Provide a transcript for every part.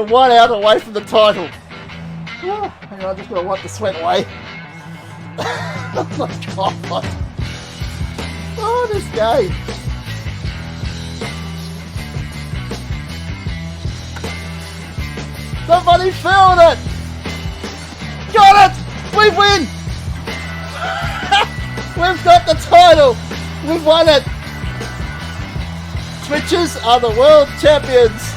We're 1 out away from the title. Oh, hang on, I just gotta wipe the sweat away. Oh my god. Oh, this game. Somebody filmed it! Got it! We win! We've got the title! We've won it! Twitches are the world champions!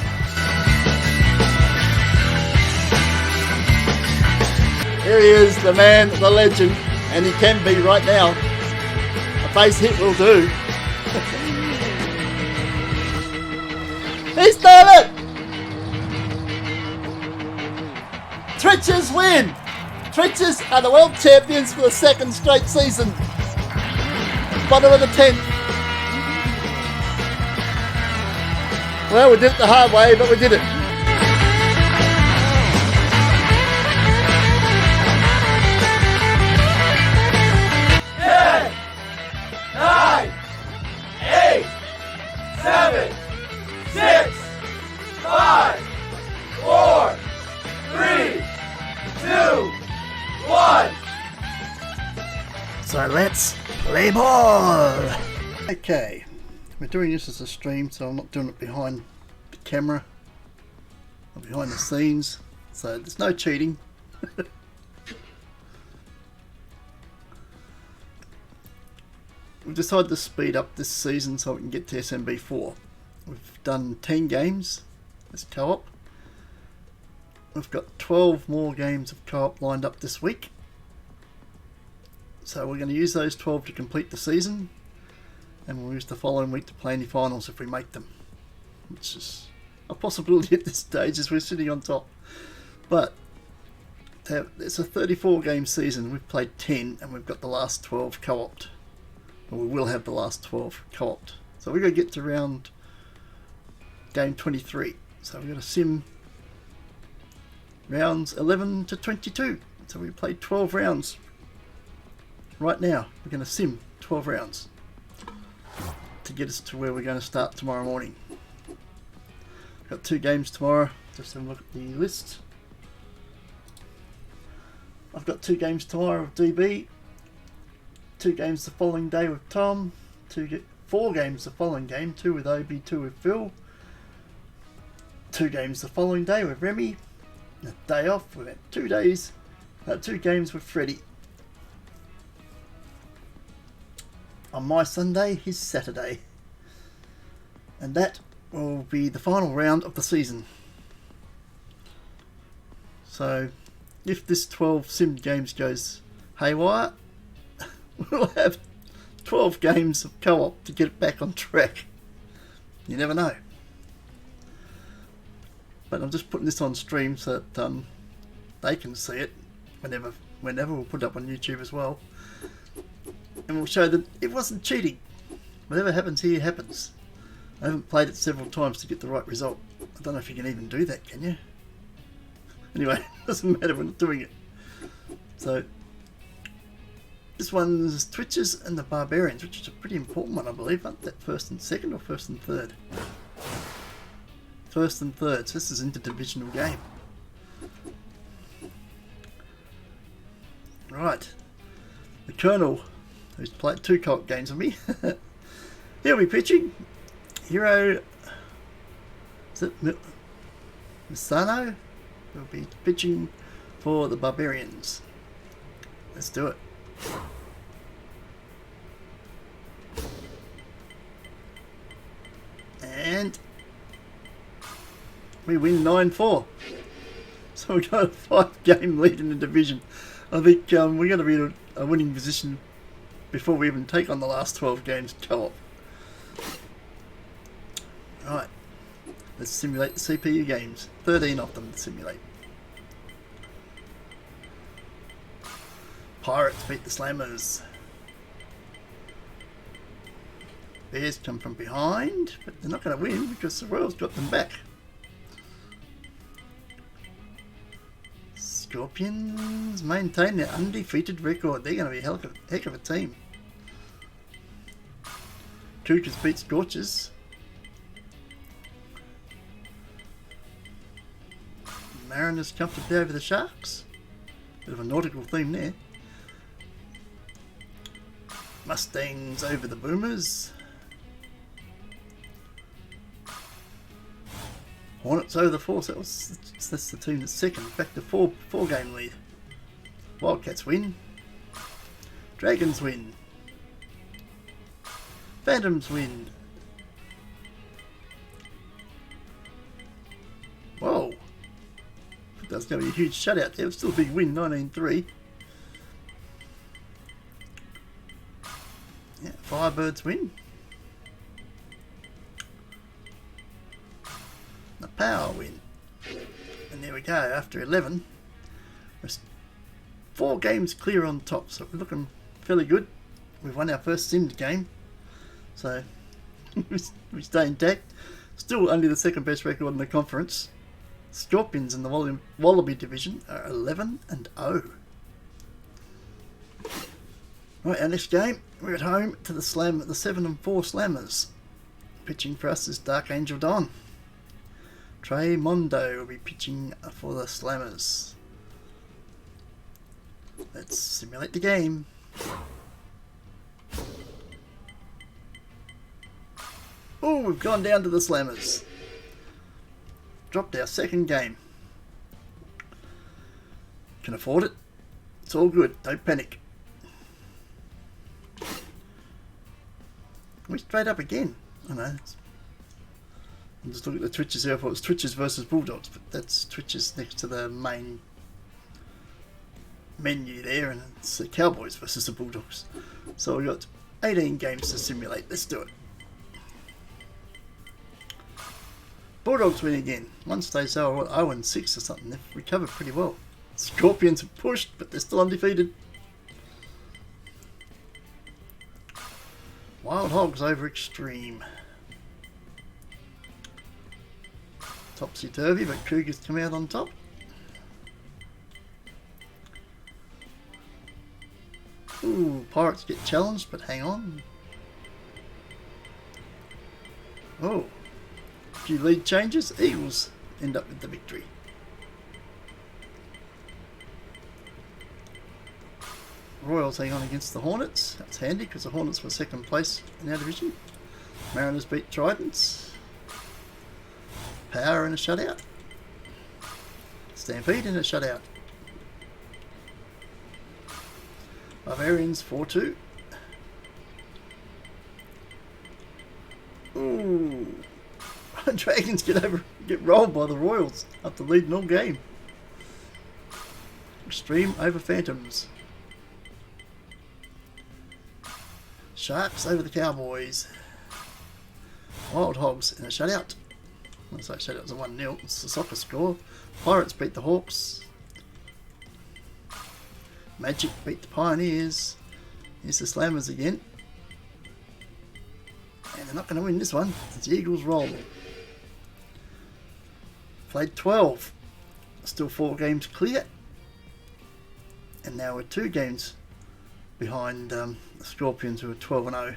Here he is, the man, the legend, and he can be right now. A base hit will do. He's done it! Twitches win! Twitches are the world champions for the 2nd straight season. Bottom of the 10th. Well, we did it the hard way, but we did it. 10, 9, 8, 7, 6, 5, 4, 3, 2, 1. So let's play ball. Okay, we're doing this as a stream, so I'm not doing it behind the camera or behind the scenes, so there's no cheating. We've decided to speed up this season so we can get to SMB4. We've done 10 games as co-op. We've got 12 more games of co-op lined up this week. So we're going to use those 12 to complete the season, and we'll use the following week to play any finals if we make them, which is a possibility at this stage as we're sitting on top. But it's a 34 game season. We've played 10 and we've got the last 12 co-opted. Or we will have the last 12 co-opted. So we're going to get to round game 23. So we're going to sim rounds 11 to 22. So we played 12 rounds. Right now, we're going to sim 12 rounds to get us to where we're going to start tomorrow morning. Got 2 games tomorrow. Just have a look at the list. I've got 2 games tomorrow with DB, 2 games the following day with Tom, 4 games the following game, 2 with Obi, 2 with Phil, 2 games the following day with Remy, a day off, we've had 2 days, 2 games with Freddie. On my Sunday, his Saturday. And that will be the final round of the season. So, if this 12 sim games goes haywire, we'll have 12 games of co-op to get it back on track. You never know. But I'm just putting this on stream so that they can see it whenever we'll put it up on YouTube as well. And we'll show that it wasn't cheating. Whatever happens here happens. I haven't played it several times to get the right result. I don't know if you can even do that, can you? Anyway, doesn't matter, we're not doing it. So, this one's Twitches and the Barbarians, which is a pretty important one, I believe. Aren't that 1st and 2nd or 1st and 3rd? 1st and 3rd, so this is an interdivisional game. Right. The Colonel, who's played 2 co-op games with me, he'll be pitching. Hero, is it Misano? Will be pitching for the Barbarians. Let's do it. And we win 9-4. So we got a 5 game lead in the division. I think we're going to be in a winning position before we even take on the last 12 games co-op. Right, let's simulate the CPU games. 13 of them to simulate. Pirates beat the Slammers. Bears come from behind, but they're not going to win because the Royals got them back. Scorpions maintain their undefeated record. They're going to be a heck of a team. Cougars beat Scorchers. Mariners comfortably over the Sharks. Bit of a nautical theme there. Mustangs over the Boomers. Hornets over the Force. That's the team that's second. Back to four game lead. Wildcats win. Dragons win. Phantoms win. Whoa. That's going to be a huge shutout there. Still a big win, 19-3. Yeah, Firebirds win. The Power win. And there we go, after 11. We're 4 games clear on top, so we're looking fairly good. We've won our first Sims game. So, we stay intact. Still only the second best record in the conference. Scorpions in the Wallaby division are 11-0. Right, our next game, we're at home to the 7-4 Slammers. Pitching for us is Dark Angel Don. Trey Mondo will be pitching for the Slammers. Let's simulate the game. Oh, we've gone down to the Slammers. Dropped our second game. Can afford it. It's all good. Don't panic. We straight up again. I know. I'm just looking at the Twitches here. I thought it was Twitches versus Bulldogs, but that's Twitches next to the main menu there, and it's the Cowboys versus the Bulldogs. So we've got 18 games to simulate. Let's do it. Bulldogs win again. One stage they were 0-6 or something. They've recovered pretty well. Scorpions have pushed, but they're still undefeated. Wild Hogs over Extreme. Topsy-turvy, but Cougars come out on top. Ooh, Pirates get challenged, but hang on. Oh. Few lead changes, Eagles end up with the victory. Royals hang on against the Hornets. That's handy because the Hornets were second place in our division. Mariners beat Tridents. Power in a shutout. Stampede in a shutout. Barbarians 4-2. Ooh. Dragons get rolled by the Royals after leading all game. Extreme over Phantoms. Sharks over the Cowboys. Wild Hogs in a shutout. Looks like shutouts are 1-0. It's the soccer score. Pirates beat the Hawks. Magic beat the Pioneers. Here's the Slammers again. And they're not going to win this one. It's the Eagles roll. Played 12. Still 4 games clear. And now we're 2 games behind the Scorpions, who are 12-0.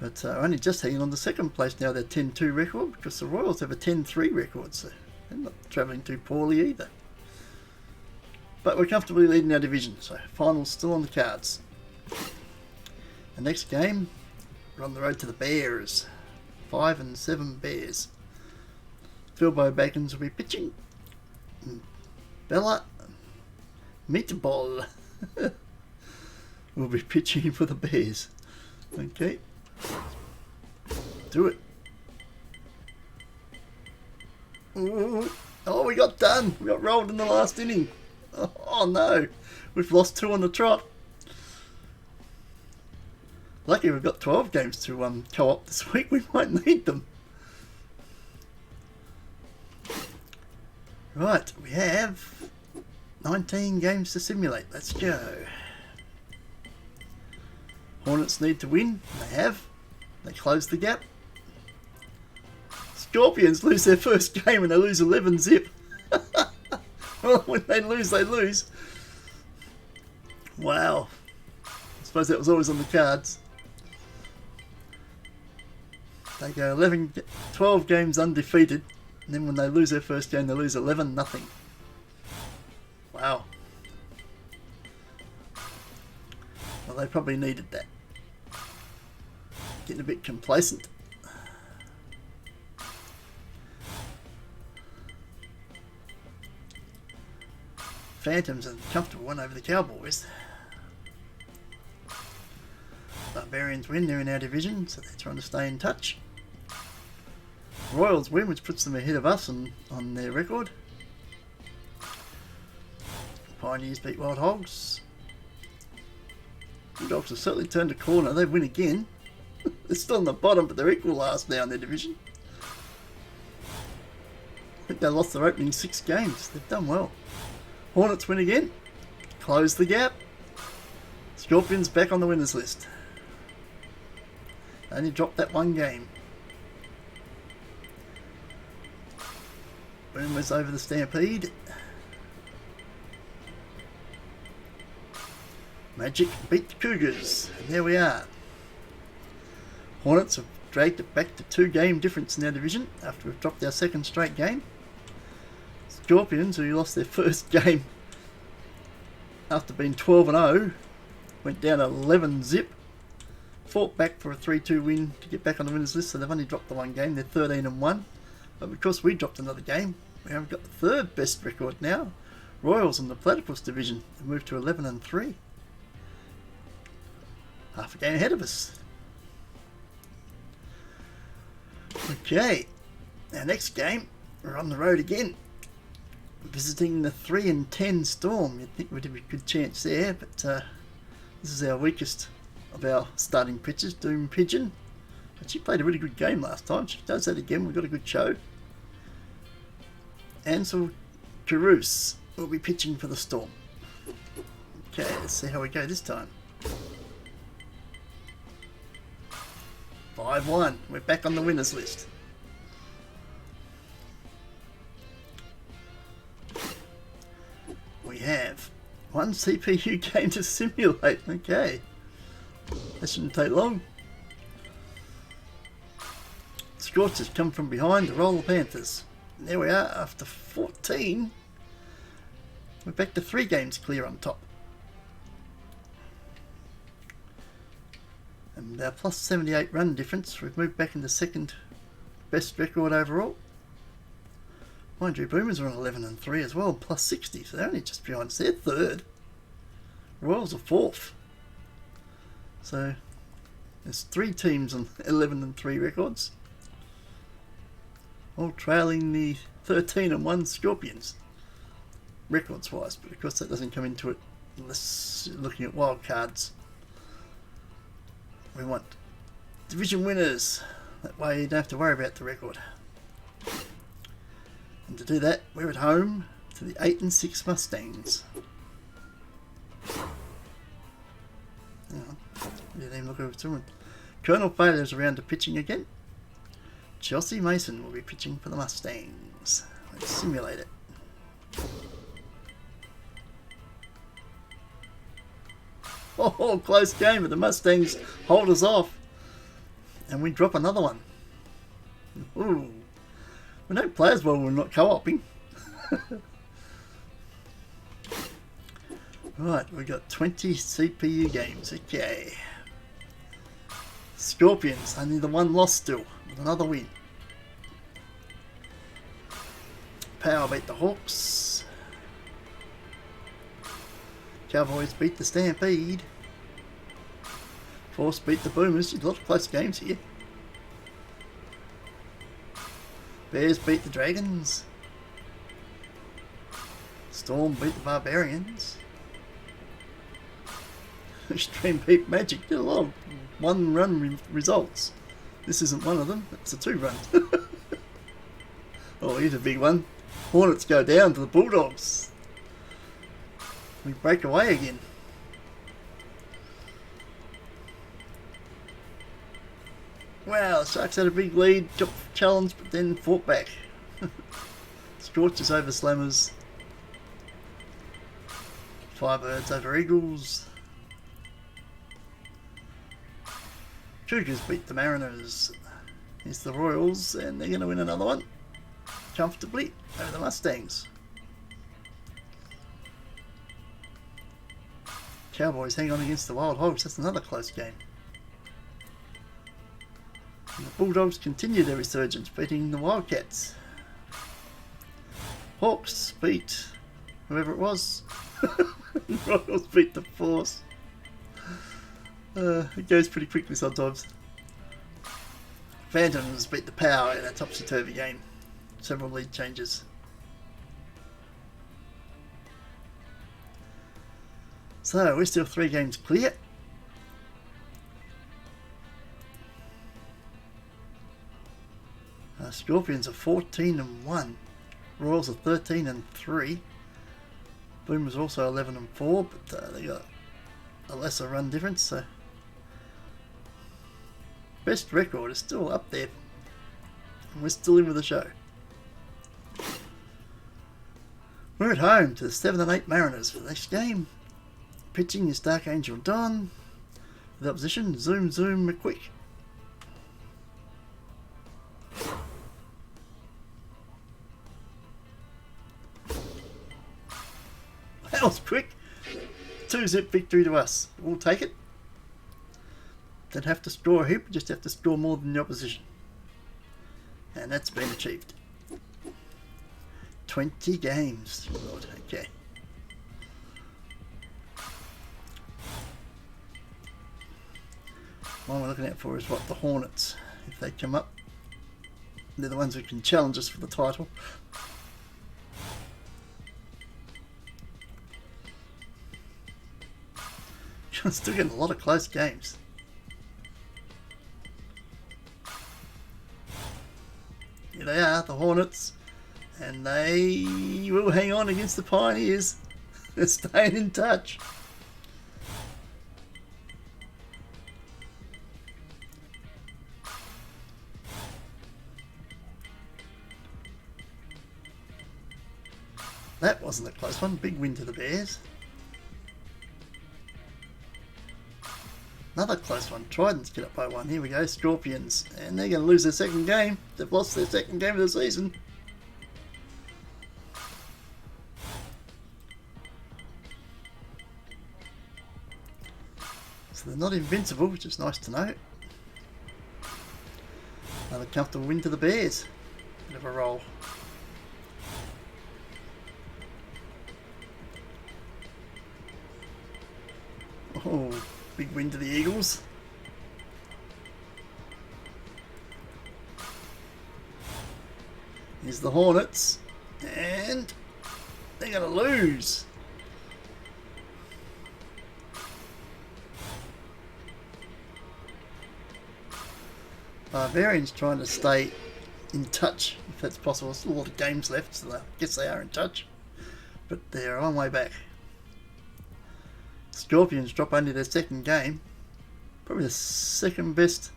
But only just hanging on the second place now. They're 10-2 record, because the Royals have a 10-3 record, so they're not travelling too poorly either. But we're comfortably leading our division, so finals still on the cards. The next game, we're on the road to the Bears. 5-7 Bears. Philbo Bacons will be pitching. Bella Meatball will be pitching for the Bears. Okay. Do it. Ooh. Oh, we got done. We got rolled in the last inning. Oh no. We've lost 2 on the trot. Lucky we've got 12 games to co-op this week. We might need them. Right, we have 19 games to simulate. Let's go. Hornets need to win. They have. They close the gap. Scorpions lose their first game and they lose 11-zip. Well, when they lose, they lose. Wow. I suppose that was always on the cards. They go 12 games undefeated. And then when they lose their first game, they lose 11-0. Wow. Well, they probably needed that. Getting a bit complacent. Phantoms a comfortable one over the Cowboys. Barbarians win, they're in our division, so they're trying to stay in touch. Royals win, which puts them ahead of us on their record. Pioneers beat Wild Hogs. Bulldogs have certainly turned a corner, they win again. They're still on the bottom, but they're equal last now in their division. I think they lost their opening 6 games, they've done well. Hornets win again, close the gap. Scorpions back on the winners list. Only dropped that 1 game. Boomers over the Stampede. Magic beat the Cougars, and there we are. Hornets have dragged it back to 2-game difference in our division after we've dropped our 2nd straight game. Scorpions, who lost their first game after being 12-0, went down 11-0. Fought back for a 3-2 win to get back on the winners list, so they've only dropped the 1 game. They're 13-1. But because we dropped another game, we have got the 3rd best record now. Royals in the Platypus division have moved to 11-3. Half a game ahead of us. Okay, our next game, we're on the road again. Visiting the 3-10 Storm. You'd think we'd have a good chance there, but this is our weakest of our starting pitchers, Doom Pigeon. But she played a really good game last time. She does that again, we've got a good show. Ansel Carouse will be pitching for the Storm. Okay, let's see how we go this time. 5-1, we're back on the winners list. We have 1 CPU game to simulate. Okay, that shouldn't take long. Scorchers come from behind to roll the Panthers. And there we are, after 14, we're back to 3 games clear on top. And our plus 78 run difference, we've moved back into 2nd best record overall. Mind you, Boomers are on 11-3 as well, plus 60, so they're only just behind us. They're 3rd. Royals are 4th. So there's 3 teams on 11-3 records, all trailing the 13-1 Scorpions, records wise, but of course that doesn't come into it unless you're looking at wild cards. We want division winners, that way you don't have to worry about the record. And to do that, we're at home to the 8-6 Mustangs. Hang on, didn't even look over to him. Colonel Failures around to pitching again. Chelsea Mason will be pitching for the Mustangs. Let's simulate it. Oh, close game, but the Mustangs hold us off. And we drop another one. Ooh. We don't play as well when we're not co-oping. Right, we've got 20 CPU games. Okay. Scorpions, only the 1 loss still, with another win. Power beat the Hawks. Cowboys beat the Stampede. Force beat the Boomers. A lot of close games here. Bears beat the Dragons. Storm beat the Barbarians. Extreme beat Magic. Did a lot of 1-run results. This isn't one of them. It's a 2-run. Oh, here's a big one. Hornets go down to the Bulldogs. We break away again. Wow, Sharks had a big lead, got challenged, but then fought back. Scorchers over Slammers. Firebirds over Eagles. Cougars beat the Mariners. Here's the Royals, and they're going to win another one. comfortably over the Mustangs. Cowboys hang on against the Wild Hogs. That's another close game. And the Bulldogs continue their resurgence, beating the Wildcats. Hawks beat whoever it was. Royals beat the Force. It goes pretty quickly sometimes. Phantoms beat the Power in a topsy-turvy game. Several lead changes. So we're still 3 games clear. Scorpions are 14-1. Royals are 13-3. Boomers also 11-4, but they got a lesser run difference. So best record is still up there, and we're still in with the show. We're at home to the 7-8 Mariners for the next game. Pitching is Dark Angel Don. The opposition, Zoom McQuick. That was quick. 2-zip victory to us. We'll take it. Don't have to score a heap, just have to score more than the opposition. And that's been achieved. 20 games. Lord, okay. What we're looking out for is what, the Hornets. If they come up, they're the ones who can challenge us for the title. Still getting a lot of close games. Here they are, the Hornets, and they will hang on against the Pioneers. They're staying in touch. That wasn't a close one. Big win to the Bears. Another close one. Tridents get up by 1. Here we go. Scorpions. And they're going to lose their second game. They've lost their second game of the season. So they're not invincible, which is nice to know. Another comfortable win to the Bears. Bit of a roll. Oh, big win to the Eagles. Here's the Hornets. And they're going to lose. Barbarians trying to stay in touch, if that's possible. There's still a lot of games left, so I guess they are in touch. But they're a long way back. Scorpions drop only their second game. Probably the second best.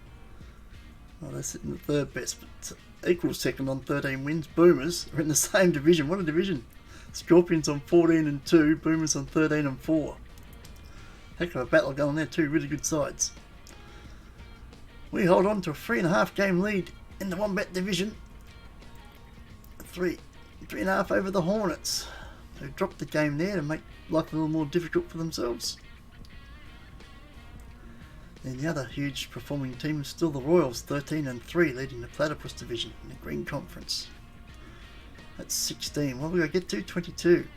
Oh, they're sitting the third best, but equal second on 13 wins. Boomers are in the same division. What a division. Scorpions on 14-2, Boomers on 13-4. Heck of a battle going there, two really good sides. We hold on to a 3.5 game lead in the Wombat division. 3.5 over the Hornets. They've dropped the game there to make life a little more difficult for themselves. And the other huge performing team is still the Royals, 13-3, leading the Platypus division in the Green Conference. That's 16. What have we got to get to? 22.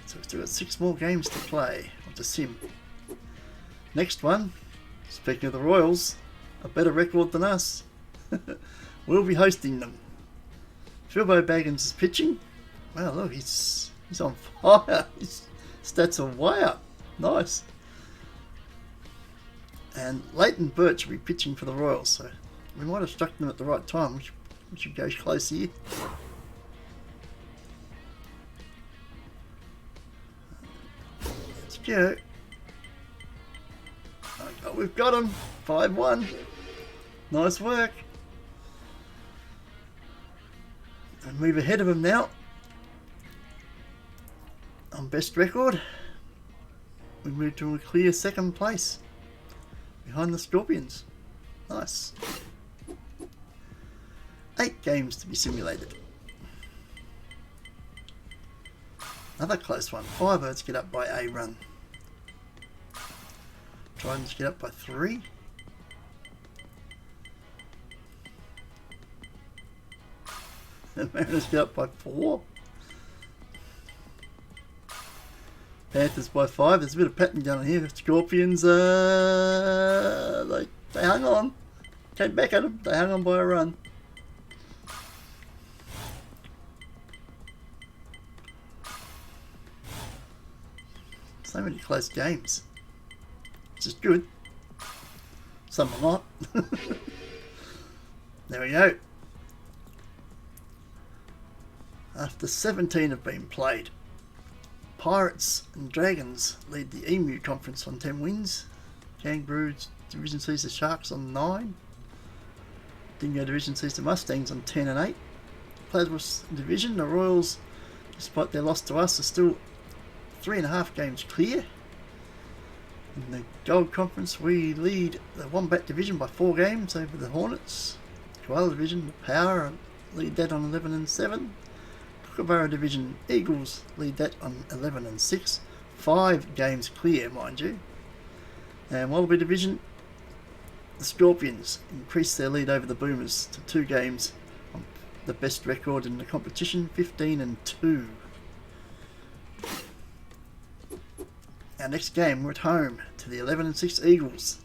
So we've still got 6 more games to play, or to sim. Next one, speaking of the Royals, a better record than us. We'll be hosting them. Philbo Baggins is pitching. Wow, look, he's on fire. His stats are way up. Nice. And Leighton Birch will be pitching for the Royals, so we might have struck them at the right time. We should go close here. Let's go. Oh, we've got him. 5-1. Nice work. And move ahead of him now. On best record, we move to a clear second place behind the Scorpions. Nice. 8 games to be simulated. Another close one. Firebirds get up by a run. Tridents get up by 3. And Mariners get up by 4. Panthers by 5. There's a bit of pattern going on here. Scorpions, they hung on. Came back at them. They hung on by a run. So many close games. Which is good. Some are not. There we go. After 17 have been played, Pirates and Dragons lead the Emu Conference on 10 wins. Kangaroos Division sees the Sharks on 9. Dingo Division sees the Mustangs on 10 and 8. Platypus Division, the Royals, despite their loss to us, are still 3.5 games clear. In the Gold Conference, we lead the Wombat Division by 4 games over the Hornets. Koala Division, the Power, lead that on 11 and 7. Kookaburra Division, Eagles lead that on 11 and 6. 5 games clear, mind you. And Wallaby Division, the Scorpions increase their lead over the Boomers to 2 games on the best record in the competition, 15 and 2. Our next game, we're at home to the 11 and 6 Eagles,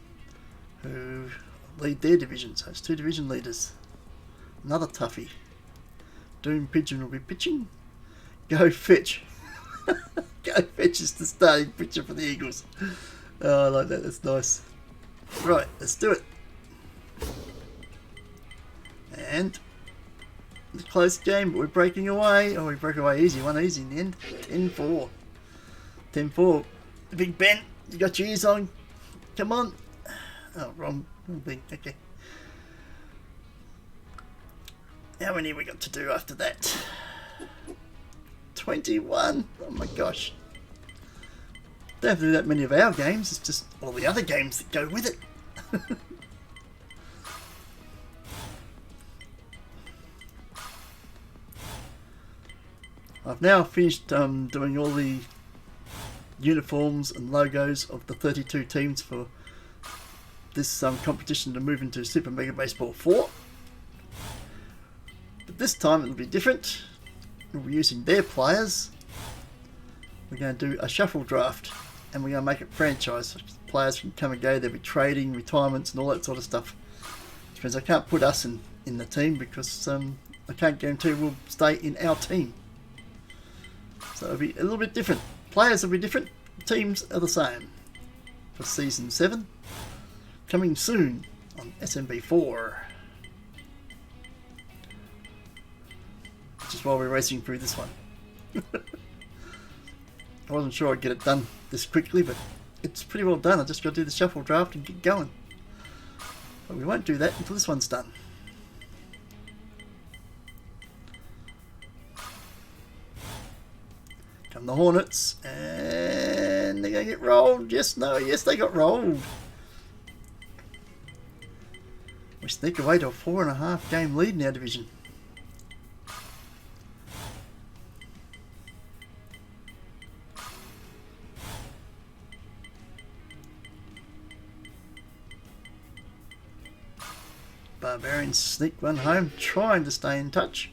who lead their division, so it's 2 division leaders. Another toughie. Doom Pigeon will be pitching. Go Fetch. Go Fetch is the starting pitcher for the Eagles. Oh, I like that, that's nice. Right, let's do it. And the close game, but we're breaking away. Oh, we broke away easy, one easy in the end. 10-4. 10-4. Big Ben, you got your ears on. Come on. Oh, wrong thing. Okay. How many we got to do after that? 21. Oh my gosh. Don't have to do that many of our games. It's just all the other games that go with it. I've now finished doing all the uniforms and logos of the 32 teams for this competition to move into Super Mega Baseball 4. But this time it'll be different. We'll be using their players. We're going to do a shuffle draft and we're going to make it franchise. So players can come and go, there'll be trading, retirements and all that sort of stuff. Which means I can't put us in the team because I can't guarantee we'll stay in our team. So it'll be a little bit different. Players will be different, teams are the same. For Season 7, coming soon on SMB4. Which is why we're racing through this one. I wasn't sure I'd get it done this quickly, but it's pretty well done. I just got to do the shuffle draft and get going. But we won't do that until this one's done. Come the Hornets, and they're going to get rolled. Yes, no, yes, they got rolled. We sneak away to a 4.5 game lead in our division. Barbarians sneak one home, trying to stay in touch.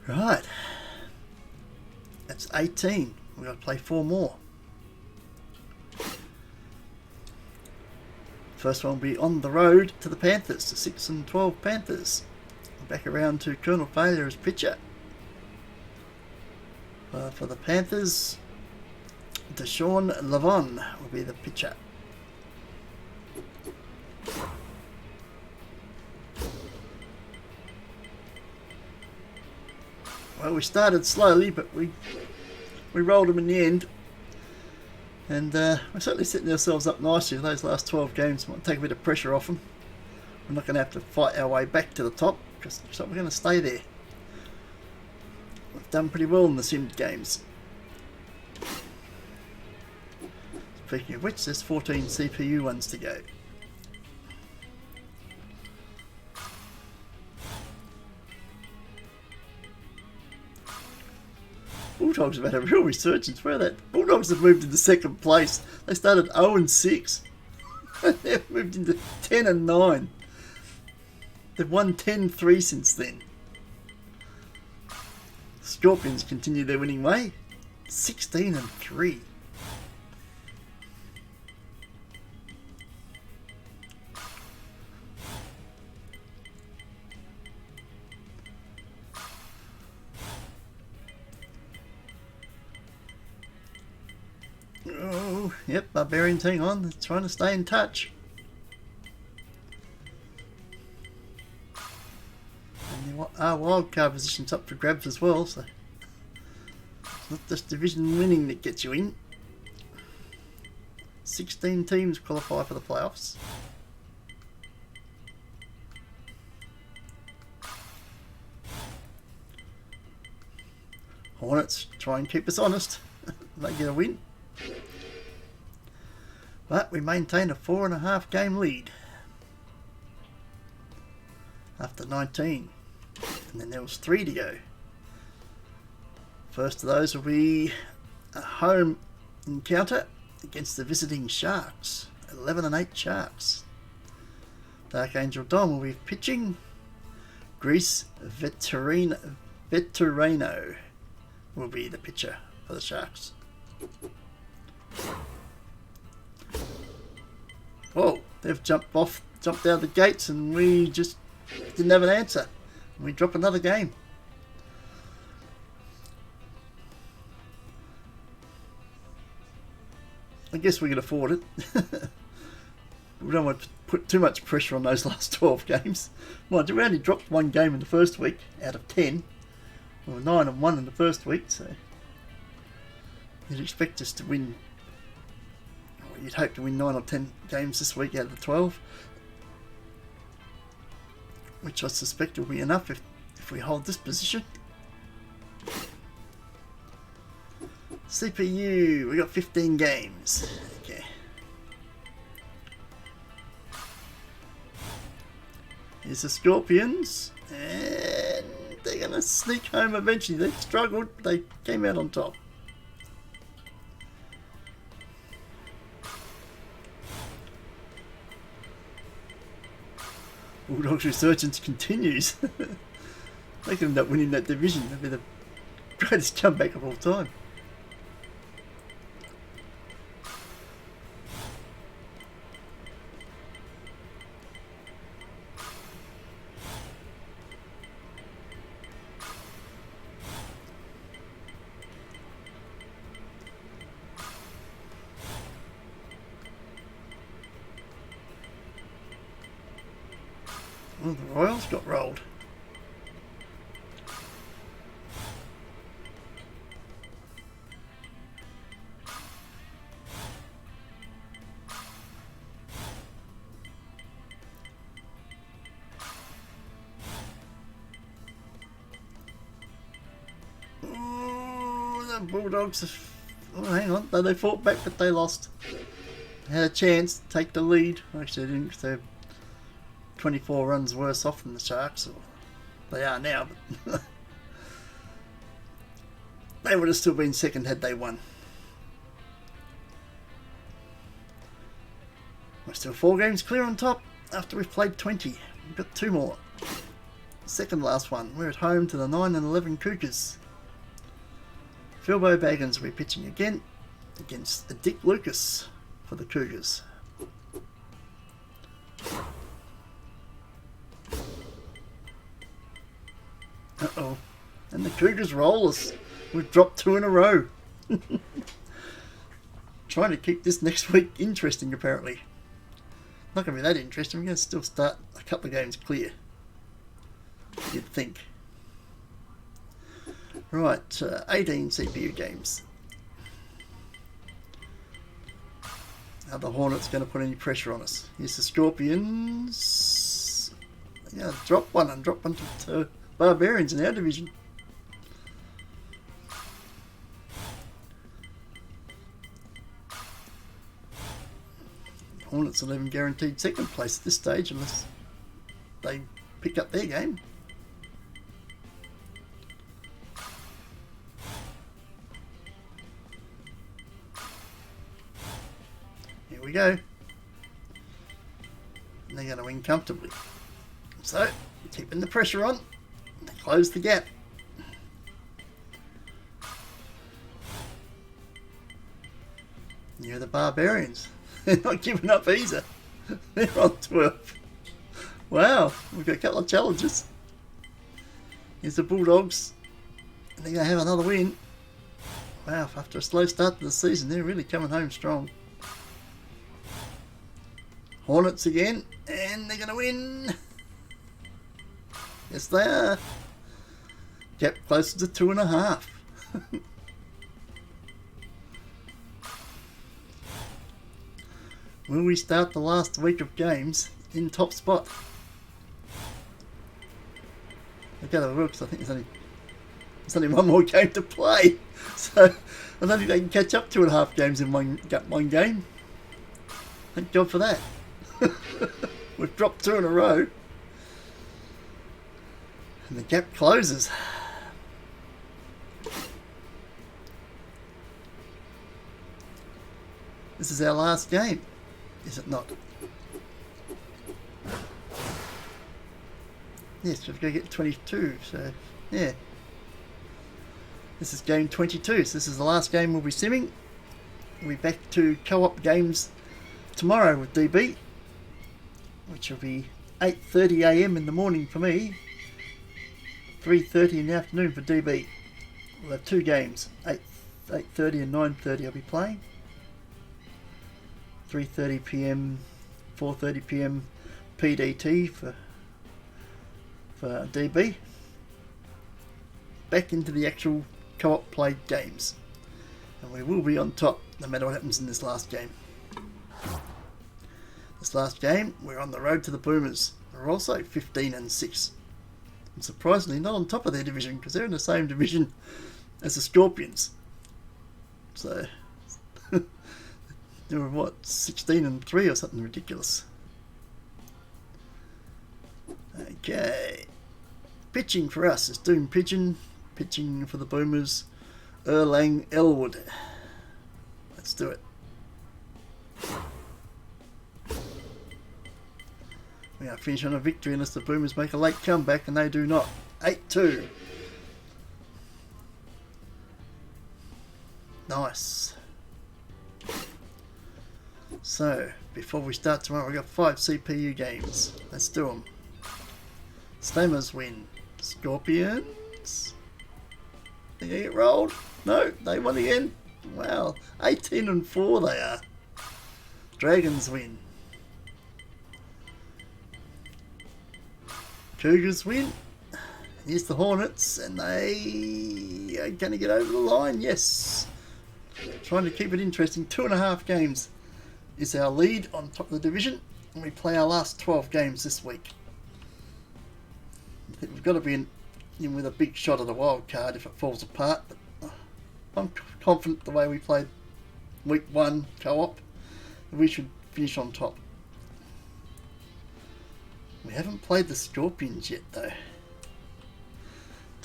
Right, that's 18. We've got to play 4 more. First one will be on the road to the Panthers, the 6 and 12 Panthers. Back around to Colonel Failure as pitcher. For the Panthers, Deshaun Lavon will be the pitcher. Well, we started slowly, but we rolled them in the end. And we're certainly setting ourselves up nicely. Those last 12 games might take a bit of pressure off them. We're not going to have to fight our way back to the top, because we're going to stay there. We've done pretty well in the sim games. Speaking of which, there's 14 CPU ones to go. Bulldogs have had a real resurgence. Where that Bulldogs have moved into second place. They started 0-6. They've moved into 10-9. They've won 10-3 since then. Scorpions continue their winning way. 16-3. Oh, yep, Barbarians hang on. They're trying to stay in touch. And our wildcard position's up for grabs as well, so it's not just division winning that gets you in. 16 teams qualify for the playoffs. Hornets try and keep us honest. They get a win. But we maintain a 4.5 game lead after 19, and then there was 3 to go. First of those will be a home encounter against the visiting Sharks. 11-8 Sharks. Dark Angel Dom will be pitching. Greece Veterano will be the pitcher for the Sharks. Whoa, they've jumped out of the gates and we just didn't have an answer. We drop another game. I guess we can afford it. We don't want to put too much pressure on those last 12 games. Mind you, we only dropped 1 game in the first week out of 10. We were 9-1 in the first week, so you'd expect us to win. You'd hope to win 9 or 10 games this week out of the 12, which I suspect will be enough if we hold this position. CPU, we got 15 games. Okay. Here's the Scorpions, and they're going to sneak home eventually. They struggled, they came out on top. Bulldogs resurgence continues. They could end up winning that division. That'd be the greatest comeback of all time. Oh, the Royals got rolled. Oh, the Bulldogs have... Oh, hang on. They fought back, but they lost. They had a chance to take the lead. Actually, they didn't, because they're 24 runs worse off than the Sharks, or they are now, but they would have still been second had they won. We're still 4 games clear on top after we've played 20. We've got 2 more. Second last one. We're at home to the 9-11 Cougars. Philbo Baggins will be pitching again against Dick Lucas for the Cougars. Uh-oh. And the Cougars roll us. We've dropped 2 in a row. Trying to keep this next week interesting, apparently. Not going to be that interesting. We're going to still start a couple of games clear. You'd think. Right, 18 CPU games. Are the Hornets going to put any pressure on us? Here's the Scorpions. Yeah, drop one to Barbarians in our division. Hornets 11 guaranteed second place at this stage unless they pick up their game. we go. And they're going to win comfortably. So, keeping the pressure on. They close the gap. You're the Barbarians. They're not giving up either. They're on 12. Wow, we've got a couple of challenges. Here's the Bulldogs. And they're going to have another win. Wow, after a slow start to the season, they're really coming home strong. Hornets again, and they're going to win. Yes, they are. Gap closer to 2.5. Will we start the last week of games in top spot? I've got to have a look because I think there's only one more game to play. So I don't think they can catch up 2.5 games in one game. Thank God for that. We've dropped 2 in a row. And the gap closes. This is our last game. Is it not? Yes, we've got to get 22, so yeah. This is game 22, so this is the last game we'll be simming. We'll be back to co-op games tomorrow with DB, which will be 8:30 AM in the morning for me, 3:30 in the afternoon for DB. We'll have 2 games, 8:30 and 9:30 I'll be playing. 3:30 PM, 4:30 PM PDT for DB. Back into the actual co-op played games. And we will be on top no matter what happens in this last game. This last game, we're on the road to the Boomers. We're also 15-6. And surprisingly not on top of their division because they're in the same division as the Scorpions. So they were what, 16-3 or something ridiculous. Okay. Pitching for us is Doom Pigeon. Pitching for the Boomers, Erlang Elwood. Let's do it. We are finishing on a victory unless the Boomers make a late comeback, and they do not. 8-2. Nice. So, before we start tomorrow, we've got 5 CPU games. Let's do them. Slammers win. Scorpions. They get rolled? No, they won again. Wow, 18-4 they are. Dragons win. Cougars win. Here's the Hornets, and they are going to get over the line. Yes. Trying to keep it interesting. 2.5 games is our lead on top of the division, and we play our last 12 games this week. I think we've got to be in with a big shot at a wild card if it falls apart, but I'm confident the way we played week 1 co-op, we should finish on top. We haven't played the Scorpions yet though.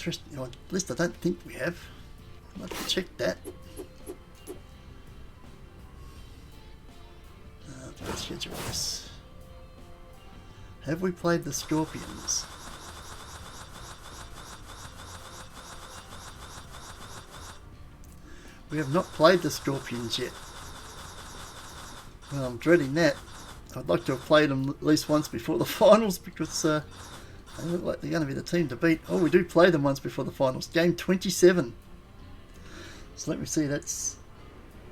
At least I don't think we have. I'll have to check that. Let's schedule this. Have we played the Scorpions? We have not played the Scorpions yet. Well, I'm dreading that. I'd like to have played them at least once before the finals because they look like they're going to be the team to beat. Oh, we do play them once before the finals. Game 27. So let me see, that's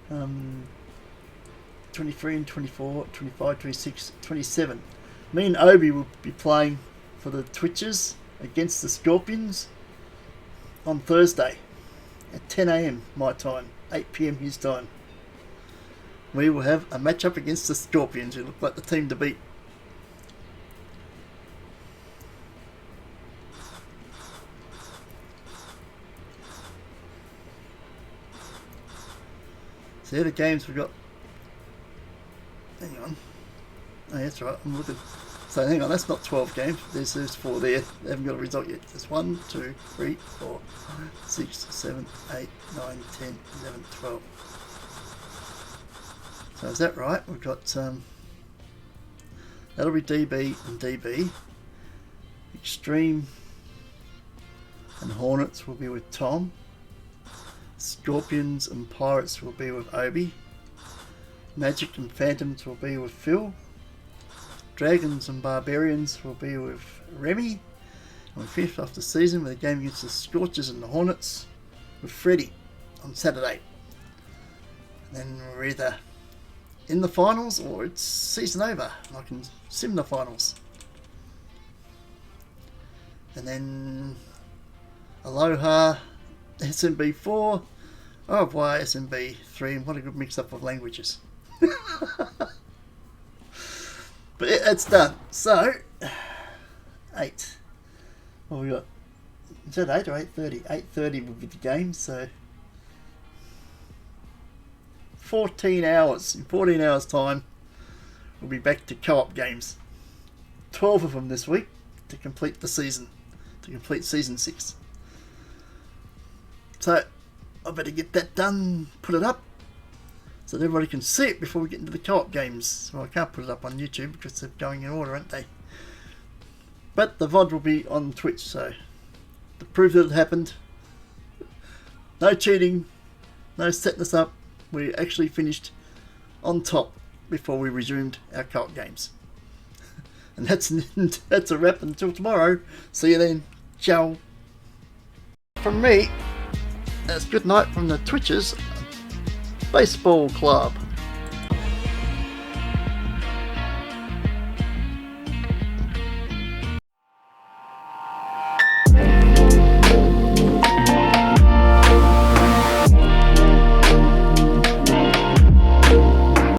23 and 24, 25, 26, 27. Me and Obi will be playing for the Twitchers against the Scorpions on Thursday at 10 AM my time, 8 PM his time. We will have a match-up against the Scorpions, who look like the team to beat. So here are the games we've got. Hang on. Oh, that's right, I'm looking. So hang on, that's not 12 games. There's 4 there. They haven't got a result yet. There's 1, 2, 3, 4, 6, 7, 8, 9, 10, 11, 12. So is that right? We've got that'll be DB and DB. Extreme and Hornets will be with Tom. Scorpions and Pirates will be with Obi. Magic and Phantoms will be with Phil. Dragons and Barbarians will be with Remy. And we finish off the season with a game against the Scorchers and the Hornets with Freddie on Saturday. And then we're either in the finals or it's season over. I can sim the finals. And then Aloha SMB4, au revoir SMB3, what a good mix up of languages. But it's done. So 8. Well, we got, is that 8 or 8:30? 8:30 will be the game, so 14 hours. In 14 hours time we'll be back to co-op games. 12 of them this week to complete the season, to complete season 6. So I better get that done, put it up so that everybody can see it before we get into the co-op games. Well, I can't put it up on YouTube because they're going in order, aren't they? But the VOD will be on Twitch, so to prove that it happened, no cheating, no setting us up, we actually finished on top before we resumed our co-op games. And that's a wrap until tomorrow. See you then. Ciao. From me, that's good night from the Twitchers Baseball Club.